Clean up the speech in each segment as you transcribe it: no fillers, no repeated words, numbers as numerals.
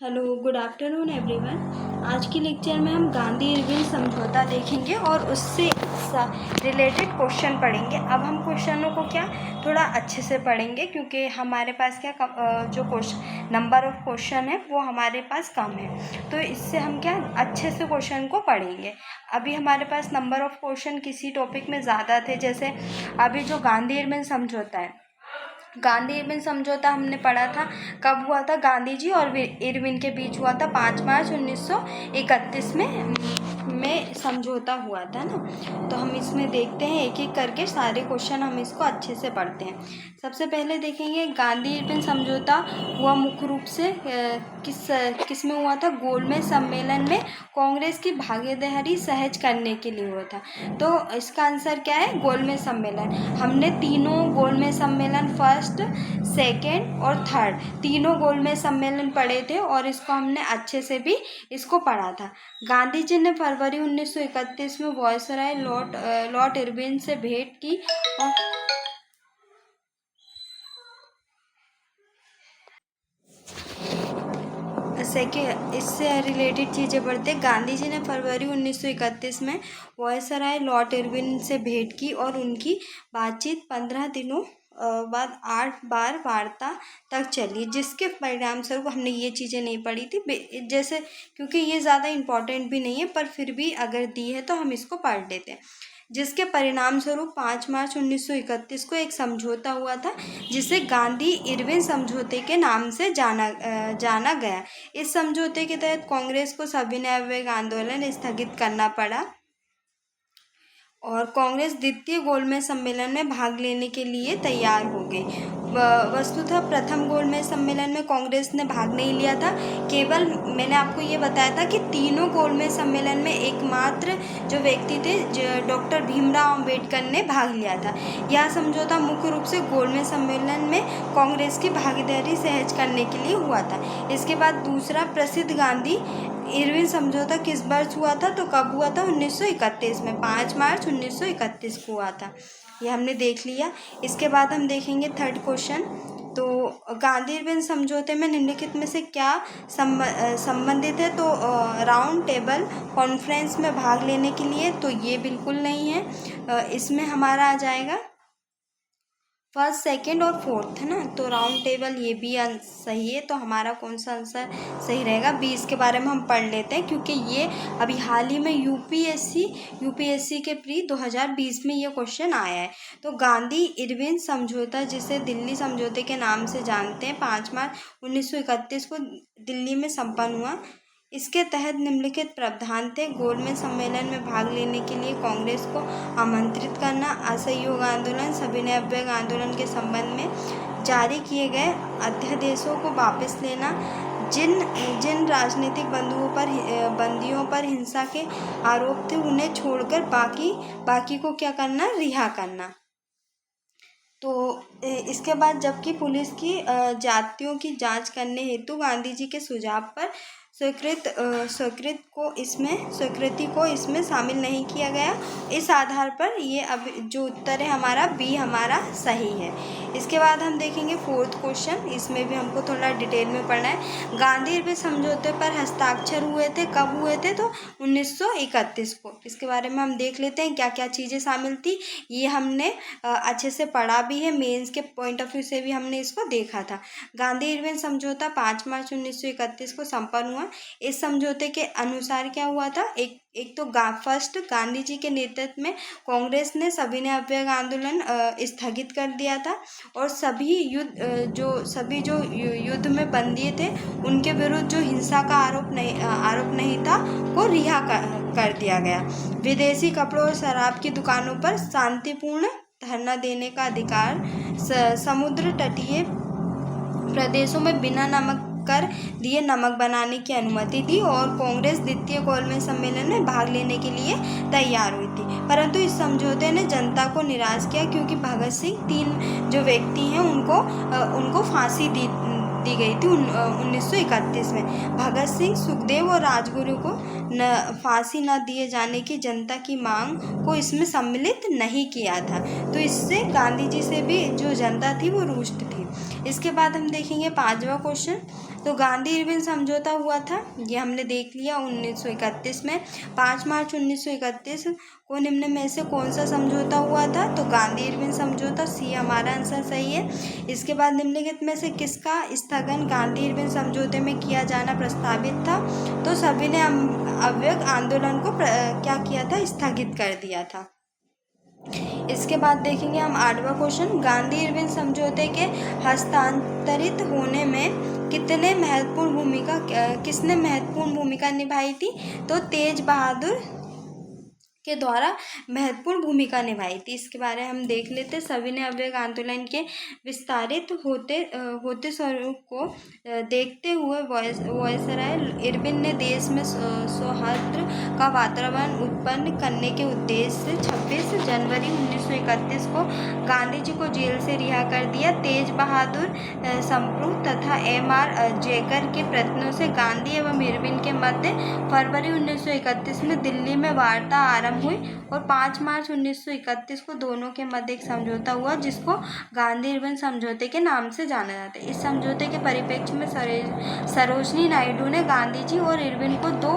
Hello, good afternoon everyone. आज की lecture में हम गांधी इरविन समझौता देखेंगे और उससे रिलेटेड क्वेश्चन पढ़ेंगे। अब हम क्वेश्चनों को क्या थोड़ा अच्छे से पढ़ेंगे क्योंकि हमारे पास जो क्वेश्चन नंबर ऑफ क्वेश्चन है वो हमारे पास कम है, तो इससे हम क्या अच्छे से क्वेश्चन को पढ़ेंगे। अभी हमारे पास नंबर ऑफ क्वेश्चन किसी टॉपिक में ज़्यादा थे, जैसे अभी जो गांधी इरविन समझौता है, गांधी इरविन समझौता हमने पढ़ा था। कब हुआ था? गांधी जी और इरविन के बीच हुआ था 5 मार्च 1931 में समझौता हुआ था ना। तो हम इसमें देखते हैं एक एक करके सारे क्वेश्चन, हम इसको अच्छे से पढ़ते हैं। सबसे पहले देखेंगे गांधी इरविन समझौता हुआ मुख्य रूप से किस में हुआ था? गोलमेज सम्मेलन में कांग्रेस की भागीदारी सहज करने के लिए हुआ था। तो इसका आंसर क्या है? गोलमेज सम्मेलन। हमने तीनों गोलमेज सम्मेलन, फर्स्ट, सेकेंड और थर्ड, तीनों गोलमेज सम्मेलन पढ़े थे और इसको हमने अच्छे से भी इसको पढ़ा था। गांधी जी ने फरवरी 1931 में वायसराय लॉर्ड इरविन से भेंट की और इससे रिलेटेड चीज़ें पढ़ते हैं। गांधी जी ने फरवरी 1931 में वायसराय लॉर्ड इरविन से भेंट की और उनकी बातचीत 15 दिनों बाद 8 बार वार्ता तक चली, जिसके परिणाम स्वरूप हमने ये चीज़ें नहीं पढ़ी थी, जैसे क्योंकि ये ज़्यादा इम्पोर्टेंट भी नहीं है, पर फिर भी अगर दी है तो हम इसको पढ़ लेते हैं। जिसके परिणाम स्वरूप 5 मार्च 1931 को एक समझौता हुआ था, जिसे गांधी इरविन समझौते के नाम से जाना गया। इस समझौते के तहत कांग्रेस को सविनय अवज्ञा आंदोलन स्थगित करना पड़ा और कांग्रेस द्वितीय गोलमेज सम्मेलन में भाग लेने के लिए तैयार हो गई। वस्तुतः प्रथम गोलमेज सम्मेलन में कांग्रेस ने भाग नहीं लिया था। केवल मैंने आपको ये बताया था कि तीनों गोलमेज सम्मेलन में एकमात्र जो व्यक्ति थे, डॉक्टर भीमराव अंबेडकर ने भाग लिया था। यह समझौता मुख्य रूप से गोलमेज सम्मेलन में कांग्रेस की भागीदारी सहज करने के लिए हुआ था। इसके बाद दूसरा प्रसिद्ध गांधी इरविन समझौता किस वर्ष हुआ था? तो कब हुआ था? 1931 में, 5 मार्च 1931 को हुआ था। ये हमने देख लिया। इसके बाद हम देखेंगे थर्ड क्वेश्चन। तो गांधी इरविन समझौते में निम्नलिखित में से क्या संबंधित है? तो राउंड टेबल कॉन्फ्रेंस में भाग लेने के लिए, तो ये बिल्कुल नहीं है। इसमें हमारा आ जाएगा फर्स्ट, सेकंड और फोर्थ, है ना। तो राउंड टेबल ये भी सही है, तो हमारा कौन सा आंसर सही रहेगा? 20 के बारे में हम पढ़ लेते हैं क्योंकि ये अभी हाल ही में यूपीएससी के प्री 2020 में ये क्वेश्चन आया है। तो गांधी इरविन समझौता, जिसे दिल्ली समझौते के नाम से जानते हैं, 5 मार्च 1931 को दिल्ली में संपन्न हुआ। इसके तहत निम्नलिखित प्रावधान थे: गोलमेज सम्मेलन में भाग लेने के लिए कांग्रेस को आमंत्रित करना, असहयोग आंदोलन, सविनय अवज्ञा आंदोलन के संबंध में जारी किए गए अध्यादेशों को वापस लेना, जिन राजनीतिक बंदियों पर हिंसा के आरोप थे उन्हें छोड़कर बाकी को क्या करना? रिहा करना। तो इसके बाद जबकि पुलिस की जातियों की जांच करने हेतु गांधी जी के सुझाव पर स्वीकृति को इसमें शामिल नहीं किया गया। इस आधार पर ये अब जो उत्तर है हमारा बी हमारा सही है। इसके बाद हम देखेंगे फोर्थ क्वेश्चन। इसमें भी हमको थोड़ा डिटेल में पढ़ना है। गांधी इरविन समझौते पर हस्ताक्षर हुए थे, कब हुए थे? तो 1931 को। इसके बारे में हम देख लेते हैं क्या क्या चीज़ें शामिल थी। ये हमने अच्छे से पढ़ा भी है, मेंस के पॉइंट ऑफ व्यू से भी हमने इसको देखा था। गांधी इरविन समझौता 5 मार्च 1931 को संपन्न हुआ। इस समझौते के अनुसार क्या हुआ था? एक तो फर्स्ट, गांधी जी के नेतृत्व में कांग्रेस ने सविनय अवज्ञा आंदोलन स्थगित कर दिया था और सभी जो युद्ध में बंदी थे उनके विरुद्ध जो हिंसा का आरोप नहीं था को रिहा कर दिया गया। विदेशी कपड़ों और शराब की दुकानों पर शांतिपूर्ण धरना देने का अधिकार, समुद्र तटीय प्रदेशों में बिना नमक कर दिए नमक बनाने की अनुमति दी और कांग्रेस द्वितीय गोलमेज सम्मेलन में भाग लेने के लिए तैयार हुई थी। परंतु इस समझौते ने जनता को निराश किया क्योंकि भगत सिंह, 3 जो व्यक्ति हैं उनको फांसी दी गई थी 1931 में। भगत सिंह, सुखदेव और राजगुरु को फांसी न दिए जाने की जनता की मांग को इसमें सम्मिलित नहीं किया था। तो इससे गांधी जी से भी जो जनता थी वो रुष्ट थी। इसके बाद हम देखेंगे 5वां क्वेश्चन। तो गांधी इरविन समझौता हुआ था, ये हमने देख लिया 1931 में। 5 मार्च 1931 को निम्न में से कौन सा समझौता हुआ था? तो गांधी इरविन समझौता, सी हमारा आंसर सही है। इसके बाद निम्नलिखित में से किसका स्थगन गांधी इरविन समझौते में किया जाना प्रस्तावित था? तो सभी ने अव्यक्त आंदोलन को क्या किया था? स्थगित कर दिया था। इसके बाद देखेंगे हम 8वां क्वेश्चन, गांधी इरविन समझौते के हस्तांतरित होने में किसने महत्वपूर्ण भूमिका निभाई थी? तो तेज बहादुर के द्वारा महत्वपूर्ण भूमिका निभाई थी। इसके बारे में हम देख लेते। सविनय अवज्ञा आंदोलन के विस्तारित होते स्वरूप को देखते हुए वायसराय इरविन ने देश में सौहार्द का वातावरण उत्पन्न करने के उद्देश्य से 26 जनवरी 1931 को गांधी जी को जेल से रिहा कर दिया। तेज बहादुर संप्रू तथा M.R. जयकर के प्रयत्नों से गांधी एवं इरविन के मध्य फरवरी 1931 में दिल्ली में वार्ता आरंभ हुई और 5 मार्च 1931 को दोनों के मध्य एक समझौता हुआ जिसको गांधी इरविन समझौते के नाम से जाना जाता है। इस समझौते के परिप्रेक्ष्य में सरोजनी नायडू ने गांधी जी और इरविन को दो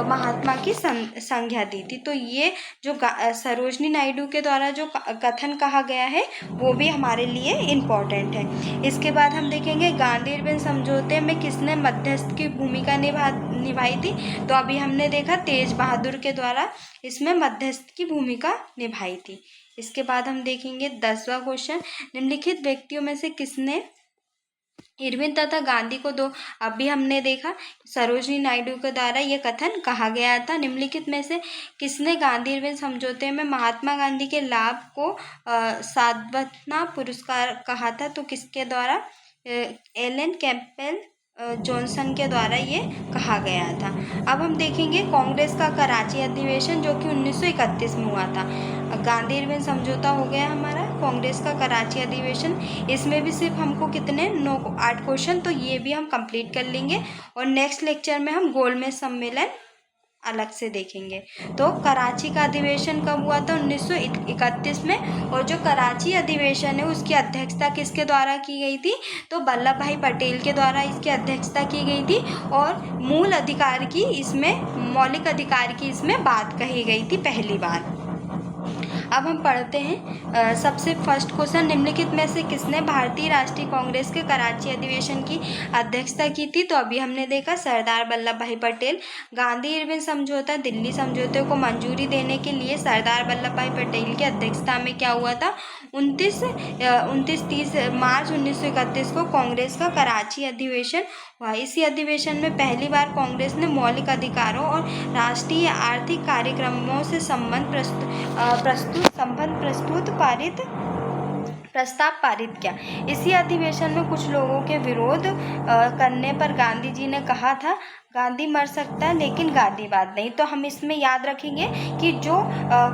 महात्मा की संज्ञा दी थी। तो ये जो सरोजनी नायडू के द्वारा जो कथन कहा गया है वो भी हमारे लिए इम्पोर्टेंट है। इसके बाद हम देखेंगे गांधी इरविन समझौते में किसने मध्यस्थ की भूमिका निभाई थी? तो अभी हमने देखा तेज बहादुर के द्वारा इसमें मध्यस्थ की भूमिका निभाई थी। इसके बाद हम देखेंगे 10वां क्वेश्चन, निम्नलिखित व्यक्तियों में से किसने इरविन तथा गांधी को दो? अभी हमने देखा सरोजनी नायडू के द्वारा यह कथन कहा गया था। निम्नलिखित में से किसने गांधी इरविन समझौते में महात्मा गांधी के लाभ को साधवतना पुरस्कार कहा था? तो किसके द्वारा? एलन कैंपबेल जॉनसन के द्वारा ये कहा गया था। अब हम देखेंगे कांग्रेस का कराची अधिवेशन जो कि 1931 में हुआ था। गांधी इरविन समझौता हो गया हमारा, कांग्रेस का कराची अधिवेशन, इसमें भी सिर्फ हमको कितने 8 क्वेश्चन, तो ये भी हम कंप्लीट कर लेंगे और नेक्स्ट लेक्चर में हम गोलमेज सम्मेलन अलग से देखेंगे। तो कराची का अधिवेशन कब हुआ था? 1931 में। और जो कराची अधिवेशन है उसकी अध्यक्षता किसके द्वारा की गई थी? तो वल्लभ भाई पटेल के द्वारा इसकी अध्यक्षता की गई थी और मूल अधिकार की इसमें मौलिक अधिकार की इसमें बात कही गई थी पहली बार। अब हम पढ़ते हैं सबसे फर्स्ट क्वेश्चन, निम्नलिखित में से किसने भारतीय राष्ट्रीय कांग्रेस के कराची अधिवेशन की अध्यक्षता की थी? तो अभी हमने देखा सरदार वल्लभ भाई पटेल। गांधी इरविन समझौता दिल्ली समझौते को मंजूरी देने के लिए सरदार वल्लभ भाई पटेल की अध्यक्षता में क्या हुआ था? 29-30 मार्च 1931 को कांग्रेस का कराची अधिवेशन हुआ। इसी अधिवेशन में पहली बार कांग्रेस ने मौलिक अधिकारों और राष्ट्रीय आर्थिक कार्यक्रमों से प्रस्ताव पारित किया। इसी अधिवेशन में कुछ लोगों के विरोध करने पर गांधी जी ने कहा था गांधी मर सकता है लेकिन गांधीवाद नहीं। तो हम इसमें याद रखेंगे कि जो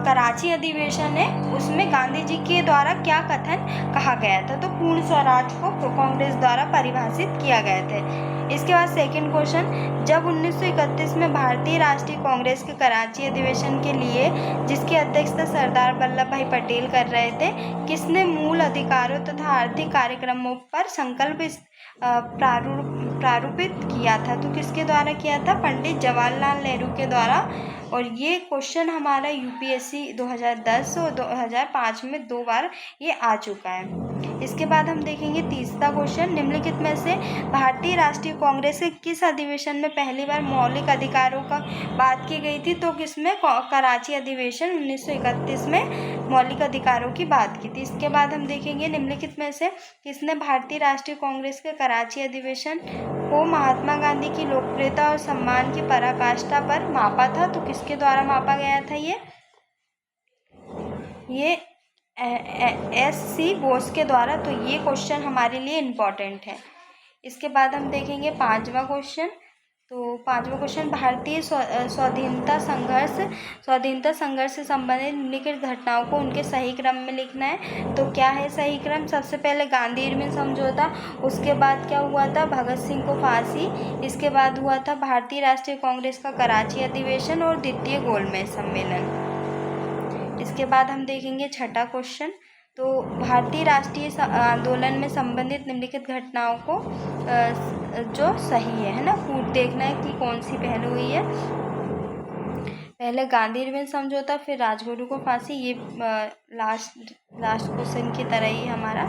कराची अधिवेशन है उसमें गांधी जी के द्वारा क्या कथन कहा गया था? तो पूर्ण स्वराज को कांग्रेस द्वारा परिभाषित किया गया था। इसके बाद सेकंड क्वेश्चन, जब 1931 में भारतीय राष्ट्रीय कांग्रेस के कराची अधिवेशन के लिए जिसकी अध्यक्षता सरदार वल्लभ भाई पटेल कर रहे थे, किसने मूल अधिकारों तथा आर्थिक कार्यक्रमों पर संकल्प प्रारूपित किया था? तो किसके द्वारा किया था? पंडित जवाहरलाल नेहरू के द्वारा। और ये क्वेश्चन हमारा यूपीएससी 2010 और 2005 में 2 बार ये आ चुका है। इसके बाद हम देखेंगे तीसरा क्वेश्चन, निम्नलिखित में से भारतीय राष्ट्रीय कांग्रेस के किस अधिवेशन में पहली बार मौलिक अधिकारों का बात की गई थी? तो किसमें? कराची अधिवेशन 1931 में मौलिक अधिकारों की बात की थी। इसके बाद हम देखेंगे निम्नलिखित में से किसने भारतीय राष्ट्रीय कांग्रेस के कराची अधिवेशन को महात्मा गांधी की लोकप्रियता और सम्मान की पराकाष्ठा पर मापा था? तो किसके द्वारा मापा गया था? ये S.C. बोस के द्वारा। तो ये क्वेश्चन हमारे लिए इम्पॉर्टेंट है। इसके बाद हम देखेंगे 5वां क्वेश्चन। तो 5वां क्वेश्चन, भारतीय स्वाधीनता संघर्ष से संबंधित निम्नलिखित घटनाओं को उनके सही क्रम में लिखना है। तो क्या है सही क्रम? सबसे पहले गांधी इरविन समझौता, उसके बाद क्या हुआ था? भगत सिंह को फांसी, इसके बाद हुआ था भारतीय राष्ट्रीय कांग्रेस का कराची अधिवेशन और द्वितीय गोलमेज सम्मेलन। इसके बाद हम देखेंगे छठा क्वेश्चन, तो भारतीय राष्ट्रीय आंदोलन में संबंधित निम्नलिखित घटनाओं को जो सही है ना, कूट देखना है कि कौन सी पहले हुई है। पहले गांधी इरविन समझौता, फिर राजगुरु को फांसी। ये लास्ट क्वेश्चन की तरह ही हमारा,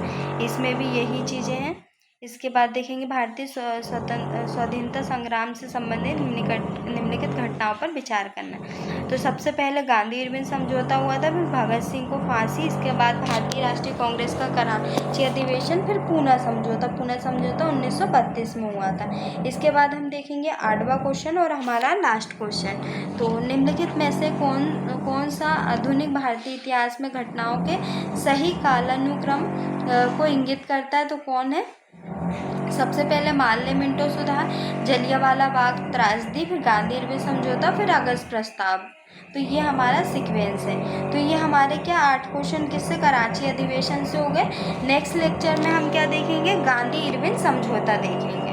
इसमें भी यही चीज़ें हैं। इसके बाद देखेंगे भारतीय स्वाधीनता संग्राम से संबंधित निम्नलिखित घटनाओं पर विचार करना। तो सबसे पहले गांधी इरविन समझौता हुआ था, फिर भगत सिंह को फांसी, इसके बाद भारतीय राष्ट्रीय कांग्रेस का कराची अधिवेशन, फिर पूना समझौता 1932 में हुआ था। इसके बाद हम देखेंगे 8वां क्वेश्चन और हमारा लास्ट क्वेश्चन। तो निम्नलिखित में से कौन सा आधुनिक भारतीय इतिहास में घटनाओं के सही कालानुक्रम को इंगित करता है, तो कौन है। सबसे पहले मार्ले मिंटो सुधार, जलियांवाला बाग त्रासदी, फिर गांधी इरविन समझौता, फिर अगस्त प्रस्ताव। तो ये हमारा सीक्वेंस है। तो ये हमारे क्या 8 क्वेश्चन किससे, कराची अधिवेशन से हो गए। नेक्स्ट लेक्चर में हम क्या देखेंगे, गांधी इरविन समझौता देखेंगे।